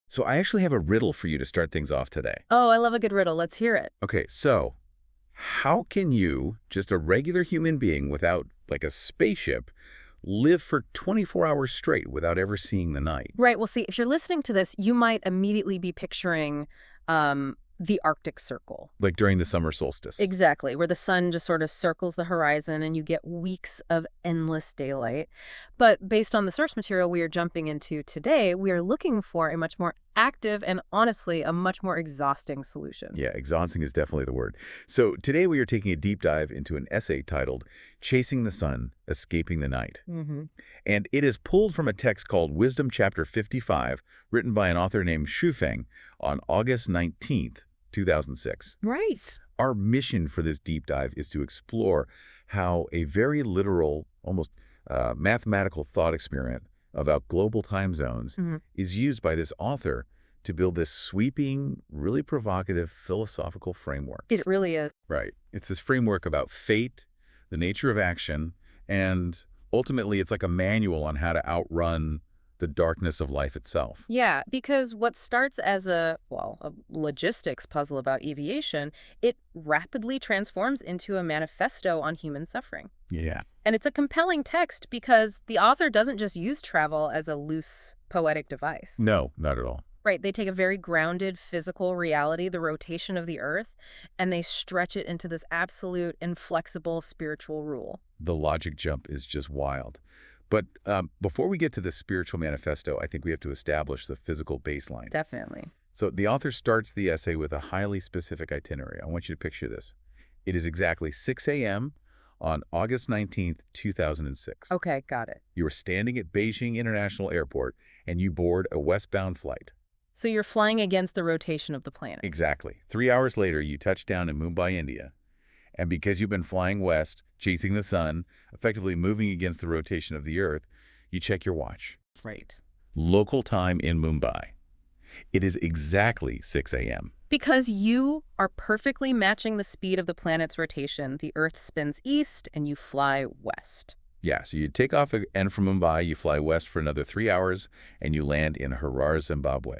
So I actually have a riddle for you to start things off today. Oh, I love a good riddle. Let's hear it. Okay, so how can you, just a regular human being without like a spaceship, live for 24 hours straight without ever seeing the night? Right. Well, see, if you're listening to this, you might immediately be picturing the Arctic Circle. Like during the summer solstice. Exactly, where the sun just sort of circles the horizon and you get weeks of endless daylight. But based on the source material we are jumping into today, we are looking for a much more active and honestly a much more exhausting solution. Yeah, exhausting is definitely the word. So today we are taking a deep dive into an essay titled Chasing the Sun, Escaping the Night. And it is pulled from a text called Wisdom Chapter 55, written by an author named Shufeng on August 19th, 2006. Right. Our mission for this deep dive is to explore how a very literal, almost mathematical thought experiment about global time zones is used by this author to build this sweeping, really provocative philosophical framework. It really is. Right. It's this framework about fate, the nature of action, and ultimately it's like a manual on how to outrun the darkness of life itself. Yeah, because what starts as a logistics puzzle about aviation, it rapidly transforms into a manifesto on human suffering. Yeah. And it's a compelling text because the author doesn't just use travel as a loose poetic device. No, not at all. Right, they take a very grounded physical reality, the rotation of the Earth, and they stretch it into this absolute inflexible spiritual rule. The logic jump is just wild. But before we get to the spiritual manifesto, I think we have to establish the physical baseline. Definitely. So the author starts the essay with a highly specific itinerary. I want you to picture this. It is exactly 6 a.m. on August 19th, 2006. Okay, got it. You are standing at Beijing International Airport, and you board a westbound flight. So you're flying against the rotation of the planet. Exactly. 3 hours later, you touch down in Mumbai, India. And because you've been flying west, chasing the sun, effectively moving against the rotation of the Earth, you check your watch. Right. Local time in Mumbai. It is exactly 6 a.m. Because you are perfectly matching the speed of the planet's rotation. The Earth spins east and you fly west. Yeah, so you take off and from Mumbai, you fly west for another 3 hours, and you land in Harar, Zimbabwe.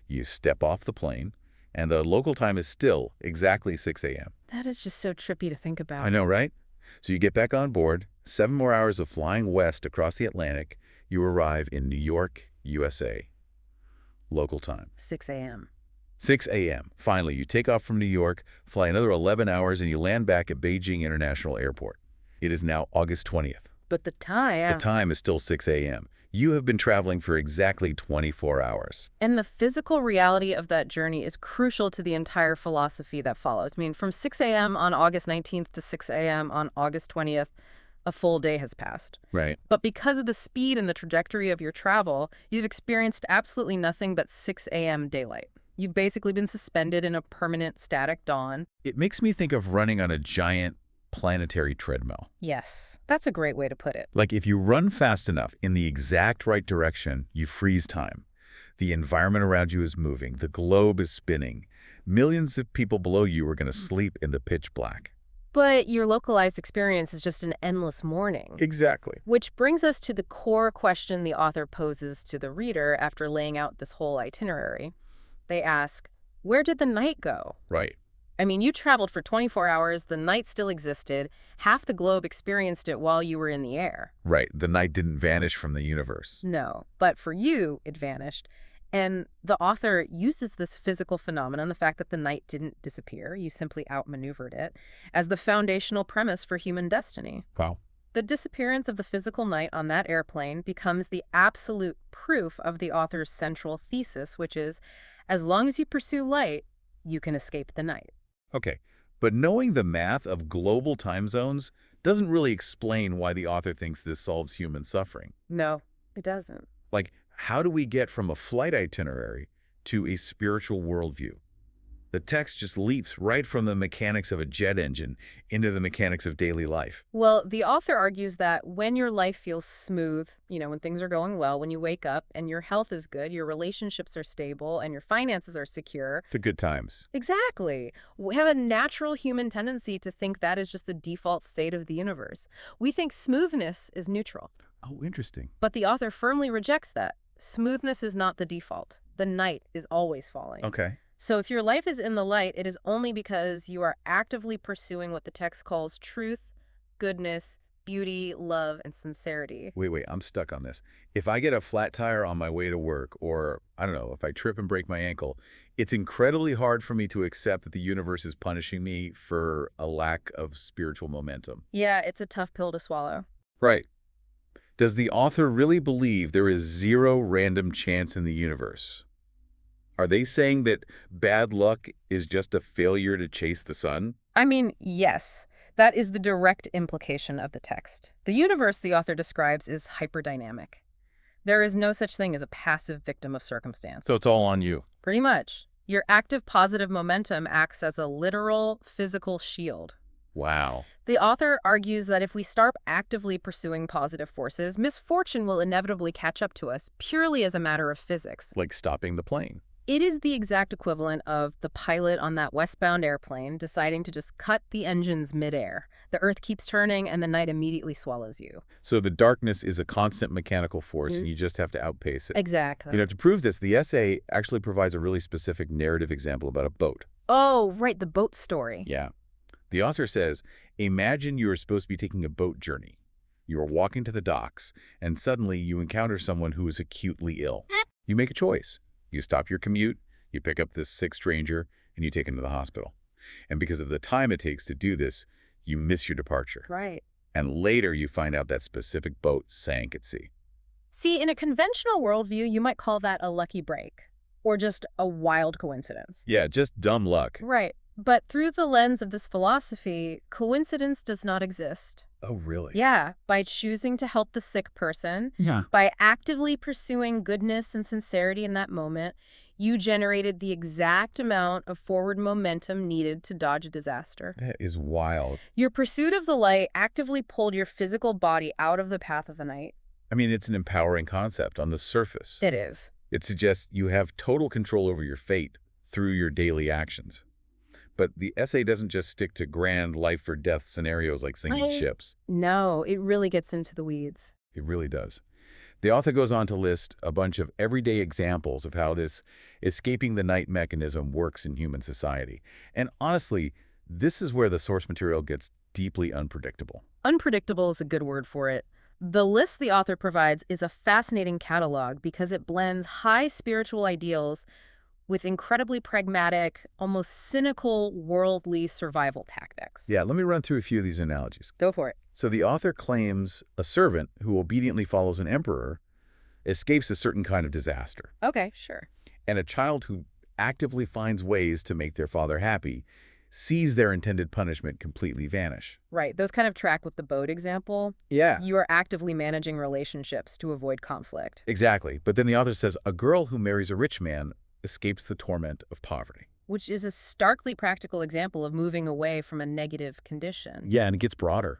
You step off the plane, and the local time is still exactly 6 a.m. That is just so trippy to think about. I know, right? So you get back on board, 7 more hours of flying west across the Atlantic, you arrive in New York, USA. Local time. 6 a.m. 6 a.m. Finally, you take off from New York, fly another 11 hours, and you land back at Beijing International Airport. It is now August 20th. But the time... The time is still 6 a.m. You have been traveling for exactly 24 hours. And the physical reality of that journey is crucial to the entire philosophy that follows. I mean, from 6 a.m. on August 19th to 6 a.m. on August 20th, a full day has passed. Right. But because of the speed and the trajectory of your travel, you've experienced absolutely nothing but 6 a.m. daylight. You've basically been suspended in a permanent static dawn. It makes me think of running on a giant planetary treadmill. Yes, that's a great way to put it. Like if you run fast enough in the exact right direction, you freeze time. The environment around you is moving. The globe is spinning. Millions of people below you are going to sleep in the pitch black. But your localized experience is just an endless morning. Exactly. Which brings us to the core question the author poses to the reader after laying out this whole itinerary. They ask, where did the night go? Right. I mean, you traveled for 24 hours, the night still existed, half the globe experienced it while you were in the air. Right. The night didn't vanish from the universe. No, but for you, it vanished. And the author uses this physical phenomenon, the fact that the night didn't disappear, you simply outmaneuvered it, as the foundational premise for human destiny. Wow. The disappearance of the physical night on that airplane becomes the absolute proof of the author's central thesis, which is, as long as you pursue light, you can escape the night. Okay, but knowing the math of global time zones doesn't really explain why the author thinks this solves human suffering. No, it doesn't. Like, how do we get from a flight itinerary to a spiritual worldview? The text just leaps right from the mechanics of a jet engine into the mechanics of daily life. Well, the author argues that when your life feels smooth, when things are going well, when you wake up and your health is good, your relationships are stable, and your finances are secure. The good times. Exactly. We have a natural human tendency to think that is just the default state of the universe. We think smoothness is neutral. Oh, interesting. But the author firmly rejects that. Smoothness is not the default. the night is always falling. Okay. So if your life is in the light, it is only because you are actively pursuing what the text calls truth, goodness, beauty, love, and sincerity. Wait, I'm stuck on this. If I get a flat tire on my way to work, or, I don't know, if I trip and break my ankle, it's incredibly hard for me to accept that the universe is punishing me for a lack of spiritual momentum. Yeah, it's a tough pill to swallow. Right. Does the author really believe there is zero random chance in the universe? Are they saying that bad luck is just a failure to chase the sun? I mean, yes, that is the direct implication of the text. The universe the author describes is hyperdynamic. There is no such thing as a passive victim of circumstance. So it's all on you. Pretty much. Your active positive momentum acts as a literal physical shield. Wow. The author argues that if we start actively pursuing positive forces, misfortune will inevitably catch up to us purely as a matter of physics. Like stopping the plane. It is the exact equivalent of the pilot on that westbound airplane deciding to just cut the engines midair. The earth keeps turning and the night immediately swallows you. So the darkness is a constant mechanical force and you just have to outpace it. Exactly. You know, to prove this, the essay actually provides a really specific narrative example about a boat. Oh, right, the boat story. Yeah. The author says, imagine you are supposed to be taking a boat journey. You are walking to the docks, and suddenly you encounter someone who is acutely ill. You make a choice. You stop your commute, you pick up this sick stranger, and you take him to the hospital. And because of the time it takes to do this, you miss your departure. Right. And later you find out that specific boat sank at sea. See, in a conventional worldview, you might call that a lucky break, or just a wild coincidence. Yeah, just dumb luck. Right. But through the lens of this philosophy, coincidence does not exist. Oh, really? Yeah, by choosing to help the sick person, Yeah. by actively pursuing goodness and sincerity in that moment, you generated the exact amount of forward momentum needed to dodge a disaster. That is wild. Your pursuit of the light actively pulled your physical body out of the path of the night. I mean, it's an empowering concept on the surface. It is. It suggests you have total control over your fate through your daily actions. But the essay doesn't just stick to grand life-or-death scenarios like sinking ships. No, it really gets into the weeds. It really does. The author goes on to list a bunch of everyday examples of how this escaping the night mechanism works in human society. And honestly, this is where the source material gets deeply unpredictable. Unpredictable is a good word for it. The list the author provides is a fascinating catalog because it blends high spiritual ideals with incredibly pragmatic, almost cynical, worldly survival tactics. Yeah, let me run through a few of these analogies. Go for it. So the author claims a servant who obediently follows an emperor escapes a certain kind of disaster. Okay, sure. And a child who actively finds ways to make their father happy sees their intended punishment completely vanish. Right, those kind of track with the boat example. Yeah. You are actively managing relationships to avoid conflict. Exactly. But then the author says a girl who marries a rich man escapes the torment of poverty. Which is a starkly practical example of moving away from a negative condition. Yeah, and it gets broader.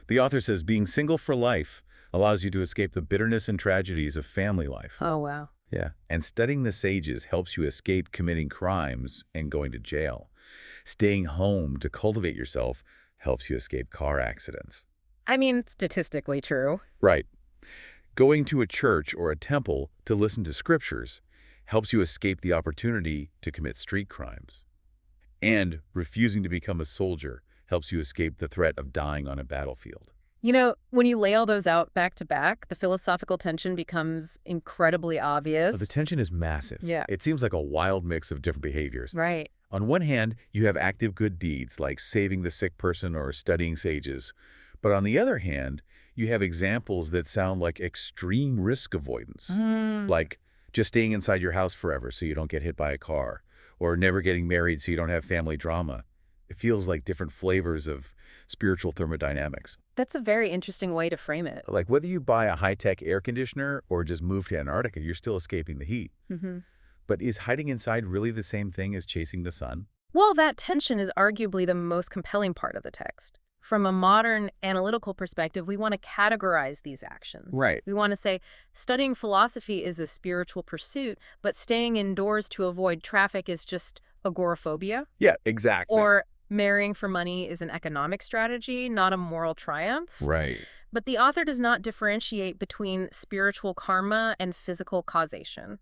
The author says being single for life allows you to escape the bitterness and tragedies of family life. Oh, wow. Yeah. And studying the sages helps you escape committing crimes and going to jail. Staying home to cultivate yourself helps you escape car accidents. I mean, statistically true. Right. Going to a church or a temple to listen to scriptures helps you escape the opportunity to commit street crimes. And refusing to become a soldier helps you escape the threat of dying on a battlefield. You know, when you lay all those out back to back, the philosophical tension becomes incredibly obvious. The tension is massive. Yeah. It seems like a wild mix of different behaviors. Right. On one hand, you have active good deeds like saving the sick person or studying sages. But on the other hand, you have examples that sound like extreme risk avoidance. Like just staying inside your house forever so you don't get hit by a car, or never getting married so you don't have family drama. It feels like different flavors of spiritual thermodynamics. That's a very interesting way to frame it. Like whether you buy a high-tech air conditioner or just move to Antarctica, you're still escaping the heat. But is hiding inside really the same thing as chasing the sun? Well, that tension is arguably the most compelling part of the text. From a modern analytical perspective, we want to categorize these actions. Right. We want to say studying philosophy is a spiritual pursuit, but staying indoors to avoid traffic is just agoraphobia. Yeah, exactly. Or marrying for money is an economic strategy, not a moral triumph. Right. But the author does not differentiate between spiritual karma and physical causation.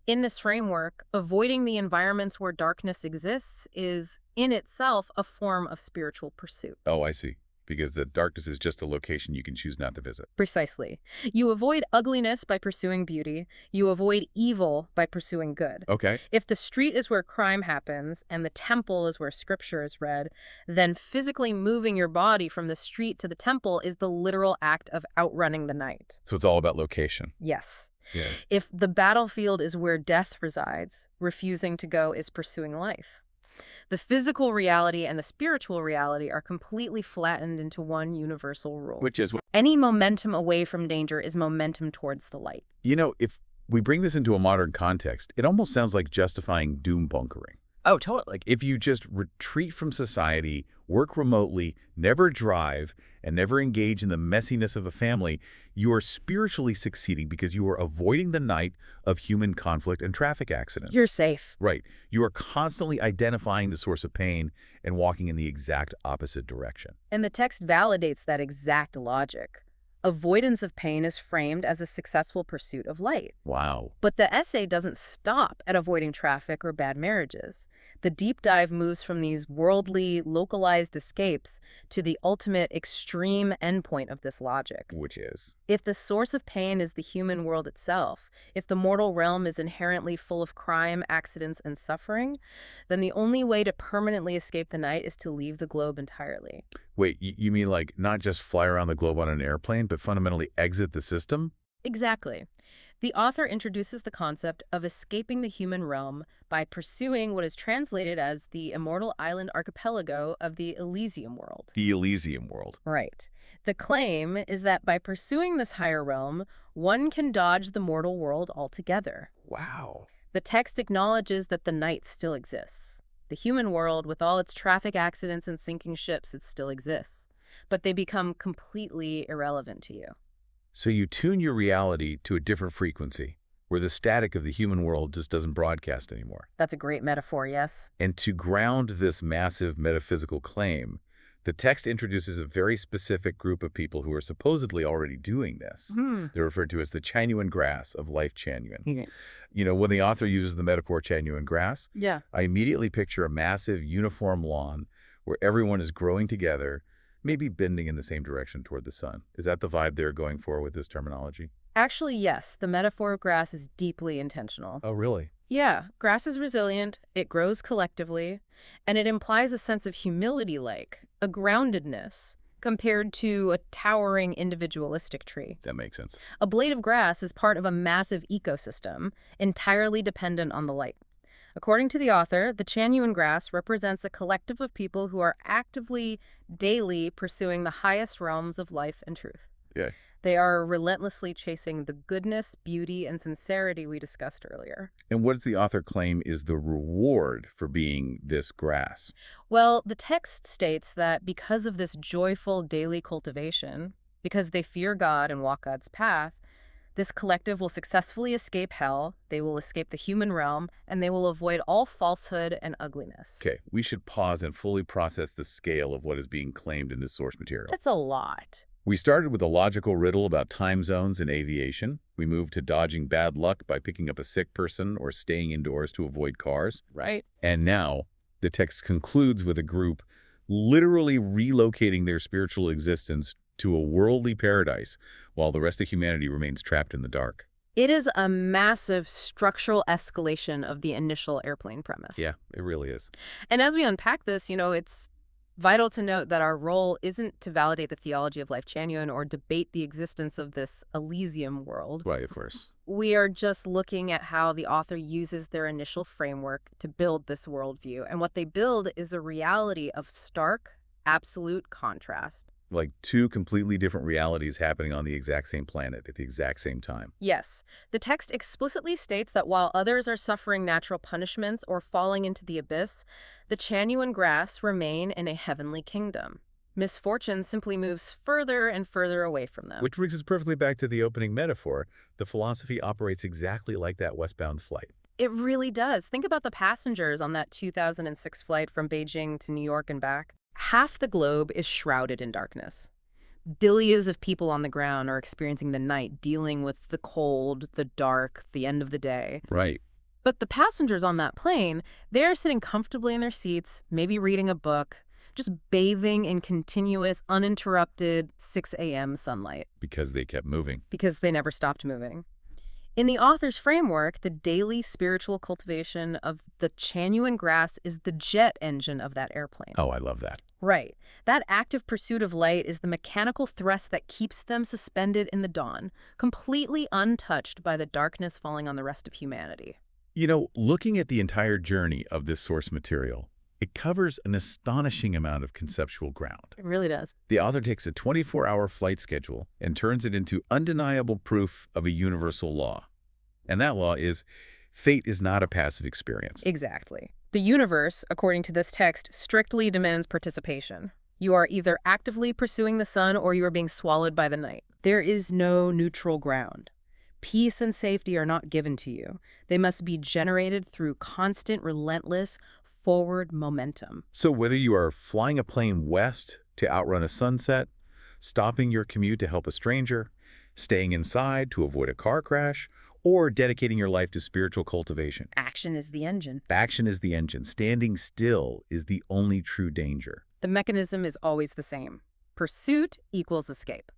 In this framework, avoiding the environments where darkness exists is, in itself, a form of spiritual pursuit. Oh, I see. Because the darkness is just a location you can choose not to visit. Precisely. You avoid ugliness by pursuing beauty. You avoid evil by pursuing good. Okay. If the street is where crime happens and the temple is where scripture is read, then physically moving your body from the street to the temple is the literal act of outrunning the night. So it's all about location. Yes. Yeah. If the battlefield is where death resides, refusing to go is pursuing life. The physical reality and the spiritual reality are completely flattened into one universal rule. Which is, Any momentum away from danger is momentum towards the light. if we bring this into a modern context, it almost sounds like justifying doom bunkering. Oh, totally. Like if you just retreat from society, work remotely, never drive, and never engage in the messiness of a family, you are spiritually succeeding because you are avoiding the night of human conflict and traffic accidents. You're safe. Right. You are constantly identifying the source of pain and walking in the exact opposite direction. And the text validates that exact logic. Avoidance of pain is framed as a successful pursuit of light. Wow. But the essay doesn't stop at avoiding traffic or bad marriages. The deep dive moves from these worldly, localized escapes to the ultimate extreme endpoint of this logic. Which is? If the source of pain is the human world itself, if the mortal realm is inherently full of crime, accidents, and suffering, then the only way to permanently escape the night is to leave the globe entirely. Wait, you mean like not just fly around the globe on an airplane, but fundamentally exit the system? Exactly. The author introduces the concept of escaping the human realm by pursuing what is translated as the immortal island archipelago of the Elysium world. The Elysium world. Right. The claim is that by pursuing this higher realm, one can dodge the mortal world altogether. Wow. The text acknowledges that the night still exists. The human world, with all its traffic accidents and sinking ships, it still exists. But they become completely irrelevant to you. So you tune your reality to a different frequency, where the static of the human world just doesn't broadcast anymore. That's a great metaphor, yes? And to ground this massive metaphysical claim, the text introduces a very specific group of people who are supposedly already doing this. They're referred to as the Chanyuan grass of life Chanyuan. When the author uses the metaphor Chanyuan grass, I immediately picture a massive uniform lawn where everyone is growing together, maybe bending in the same direction toward the sun. Is that the vibe they're going for with this terminology? Actually, yes. The metaphor of grass is deeply intentional. Oh, really? Yeah, grass is resilient, it grows collectively, and it implies a sense of humility, like a groundedness, compared to a towering individualistic tree. That makes sense. A blade of grass is part of a massive ecosystem, entirely dependent on the light. According to the author, the Chanyuan grass represents a collective of people who are actively, daily pursuing the highest realms of life and truth. Yeah. They are relentlessly chasing the goodness, beauty, and sincerity we discussed earlier. And what does the author claim is the reward for being this grass? Well, the text states that because of this joyful daily cultivation, because they fear God and walk God's path, this collective will successfully escape hell, they will escape the human realm, and they will avoid all falsehood and ugliness. Okay, we should pause and fully process the scale of what is being claimed in this source material. That's a lot. We started with a logical riddle about time zones in aviation. We moved to dodging bad luck by picking up a sick person or staying indoors to avoid cars. Right. And now, the text concludes with a group literally relocating their spiritual existence to a worldly paradise, while the rest of humanity remains trapped in the dark. It is a massive structural escalation of the initial airplane premise. Yeah, it really is. And as we unpack this, it's vital to note that our role isn't to validate the theology of life Chanyuan or debate the existence of this Elysium world. Right, of course. We are just looking at how the author uses their initial framework to build this worldview. And what they build is a reality of stark, absolute contrast. Like two completely different realities happening on the exact same planet at the exact same time. Yes. The text explicitly states that while others are suffering natural punishments or falling into the abyss, the Chanyuan grass remain in a heavenly kingdom. Misfortune simply moves further and further away from them. Which brings us perfectly back to the opening metaphor. The philosophy operates exactly like that westbound flight. It really does. Think about the passengers on that 2006 flight from Beijing to New York and back. Half the globe is shrouded in darkness. Billions of people on the ground are experiencing the night, dealing with the cold, the dark, the end of the day. Right. But the passengers on that plane, they're sitting comfortably in their seats, maybe reading a book, just bathing in continuous, uninterrupted 6 a.m. sunlight. Because they kept moving. Because they never stopped moving. In the author's framework, the daily spiritual cultivation of the genuine grass is the jet engine of that airplane. Oh, I love that. Right. That active pursuit of light is the mechanical thrust that keeps them suspended in the dawn, completely untouched by the darkness falling on the rest of humanity. You know, looking at the entire journey of this source material, it covers an astonishing amount of conceptual ground. It really does. The author takes a 24-hour flight schedule and turns it into undeniable proof of a universal law. And that law is, fate is not a passive experience. Exactly. The universe, according to this text, strictly demands participation. You are either actively pursuing the sun or you are being swallowed by the night. There is no neutral ground. Peace and safety are not given to you. They must be generated through constant, relentless, forward momentum. So whether you are flying a plane west to outrun a sunset, stopping your commute to help a stranger, staying inside to avoid a car crash, or dedicating your life to spiritual cultivation. Action is the engine. Action is the engine. Standing still is the only true danger. The mechanism is always the same. Pursuit equals escape.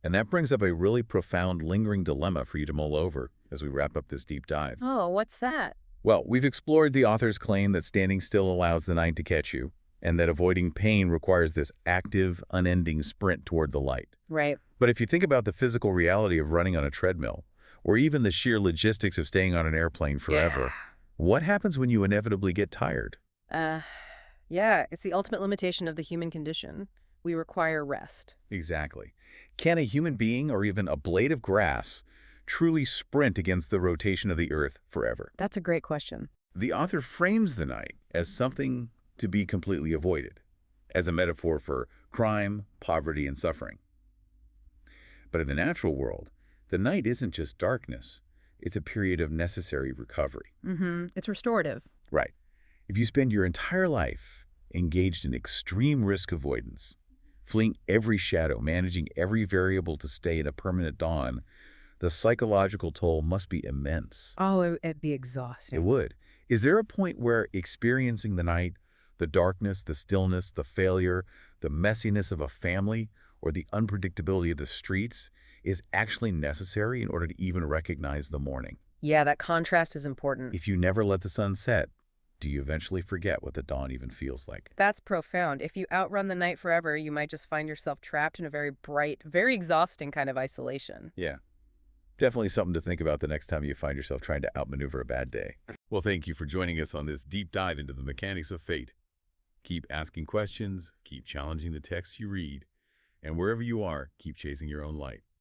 And that brings up a really profound, lingering dilemma for you to mull over as we wrap up this deep dive. Oh, what's that? Well, we've explored the author's claim that standing still allows the night to catch you, and that avoiding pain requires this active, unending sprint toward the light. Right. But if you think about the physical reality of running on a treadmill, or even the sheer logistics of staying on an airplane forever, what happens when you inevitably get tired? Yeah, it's the ultimate limitation of the human condition. We require rest. Exactly. Can a human being, or even a blade of grass, truly sprint against the rotation of the Earth forever? That's a great question. The author frames the night as something to be completely avoided, as a metaphor for crime, poverty, and suffering. But in the natural world, the night isn't just darkness. It's a period of necessary recovery. It's restorative. Right. If you spend your entire life engaged in extreme risk avoidance, fleeing every shadow, managing every variable to stay in a permanent dawn, the psychological toll must be immense. Oh, it'd be exhausting. It would. Is there a point where experiencing the night, the darkness, the stillness, the failure, the messiness of a family, or the unpredictability of the streets is actually necessary in order to even recognize the morning? Yeah, that contrast is important. If you never let the sun set, do you eventually forget what the dawn even feels like? That's profound. If you outrun the night forever, you might just find yourself trapped in a very bright, very exhausting kind of isolation. Yeah. Definitely something to think about the next time you find yourself trying to outmaneuver a bad day. Well, thank you for joining us on this deep dive into the mechanics of fate. Keep asking questions, keep challenging the texts you read, and wherever you are, keep chasing your own light.